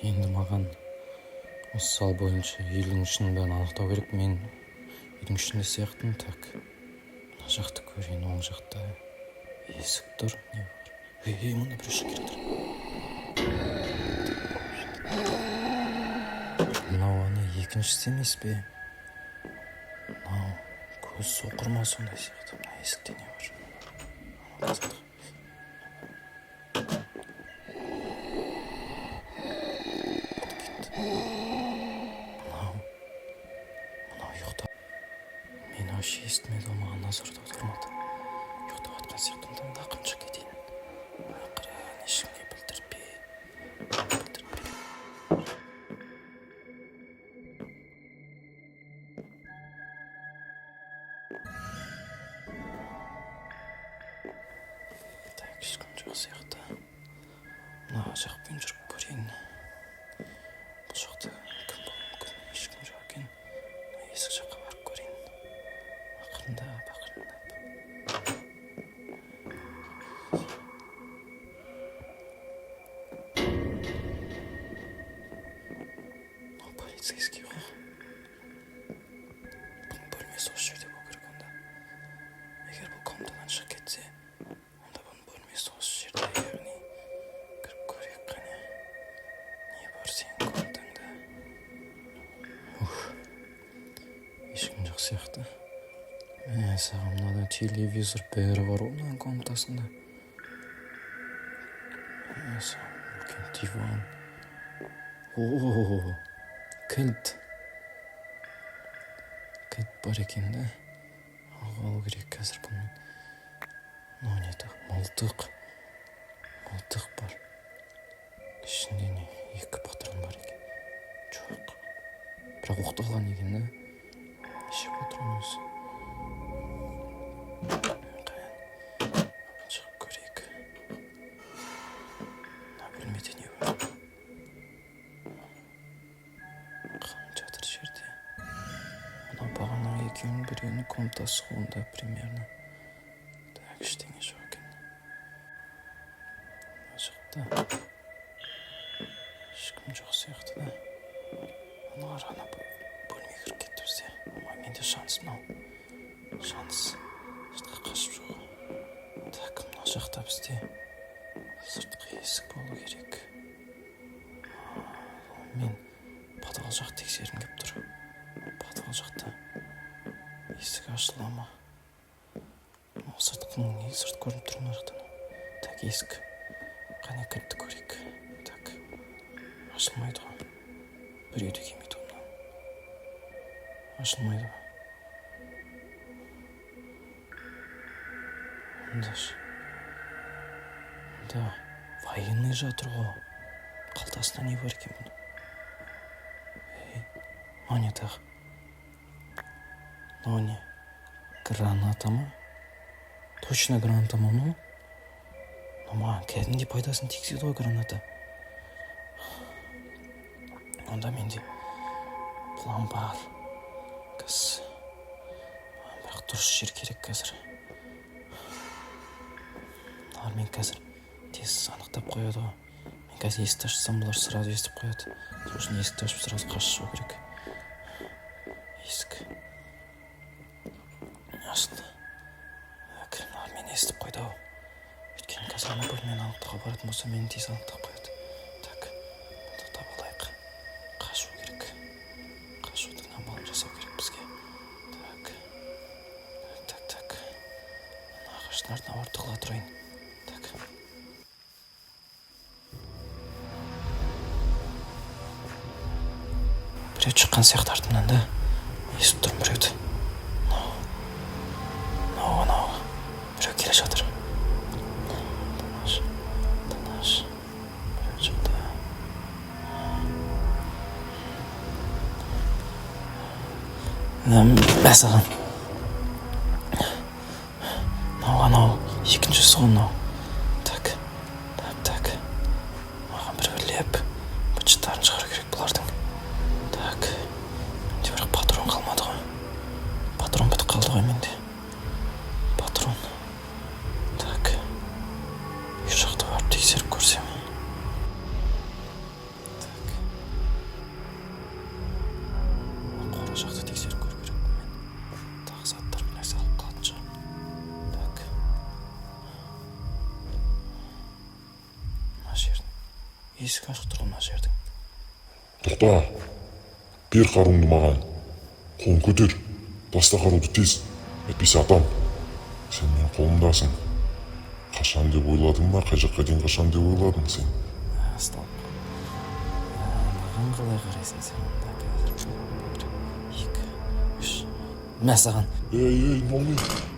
Енді маған осы сал бойынша үйдің ішінің бәрін анықтау керек. Мен үйдің ішінде сияқтымын. Так, мына жақты көрейін. оң жақта есік тұр. Не бар? Мына бір келе жатыр. Мынау ана екіншісі емес пе? Мынау көз соқыр ма сондай сияқты? Мына есікте не бар? Мынау ұйықтап. Мен вообще естімеді, маған назар аудармады. Ұйықтап жатқан сияқтымын. Ақырын шығып кетейін. Ақырын, ешкімге білдіртпей. Так, ешкім жоқ сияқты. Мына жақпен жүріп көрейін. Бұл жақта кім болуы мүмкін? Ешкім жоқ екен. Есік жаққа барып көрейін. Ақырындап. Полицейский ғой. Бұның бөлмесі осы жерде болу керек онда. Егер бұл комнатадан шығып кетсе, онда бұның бөлмесі осы жерде. Яғни кіріп көрейік қане. Не бар сенің комнатаңда? Ешкім жоқ сияқты. Саған мынада телевизор бәрі бар ғой мынаның комнатасында. Саған үлкен диван. Кілт бар екен да. Алу керек қазір бұны. Мынау не тақ? Мылтық бар. Ішінде не? 2 патрон бар екен. Жоқ. Бірақ оқталған екен да. Неше патрон өзі? Шығып көрейік. Мына бөлмеде не бар? Жатыр жерде. Мына бағана екеуінің біреуінің комнатасы онда примерно. Так, ештеңе жоқ екен. Мына жақта ешкім жоқ сияқты да. Аналар ана бөлмеге кіріп кетті бізде. Менде шанс мынау. Шанс. Сыртқа қашып жоқ. Так, мына жақта бізде сыртқы есік болу керек. Мен подвал жақ тексергім келіп тұр. Подвал жақта есік ашыла ма? Сырт көрініп тұр мына жақтан. Так, есік. Қане кілтті көрейік. Так, ашылмайды ғой. Біреу де келмейді онда. Ашылмайды ғой. Онда военный жатыр ғой. Қалтасында не бар екен бұны? Мынау не тағы? Мынау не? Граната ма? Точно граната ма мынау? Маған кәдімгідей пайдасын тигізеді ғой граната. Онда менде план бар. Бірақ дұрыс жер керек қазір. Мен қазір тез анықтап қояды ғой. Мен қазір есікті ашсам, бұлар сразу естіп қояды. Сол үшін есікті ашып сразу қашып шығу керек. Есік ашылды. Кімдер мені естіп қойды ау. Өйткені қазір ана бөлмені анықтауға баратын болса, мені тез анықтап қояды. Так, бұны таба алайық. Қашу керек. Қашудың амалын жасау керек бізге. Так. Мына ағаштың артына барып тығыла тұрайын. Біреу шыққан сияқты артымнан да. Естіп тұрмын біреуді. Анау. Біреу келе жатыр. Тыныш. Біреу шықты. Мәсаған. Анау. Екіншісі ғой мынау. Так. Маған біреулеп быт-шыттарын шығару керек бұлардың. Так. Менде бірақ патрон қалмады ғой. Патрон бітіп қалды ғой менде. Так. Үй жақта барып тексеріп көрсем. Так. Есік ашық тұр мына жердің. Тоқта. Бер қаруыңды маған. Қолын көтер. Таста қаруды тез. Әйтпесе атам. Сен менің қолымдасың. Қашан деп ойладың ба? Қай жаққа дейін қашан деп ойладың сен? Стоп. Маған қалай қарайсың сен онда қазір? 1, 2, 3. Мә саған. Ей, не olmuyor?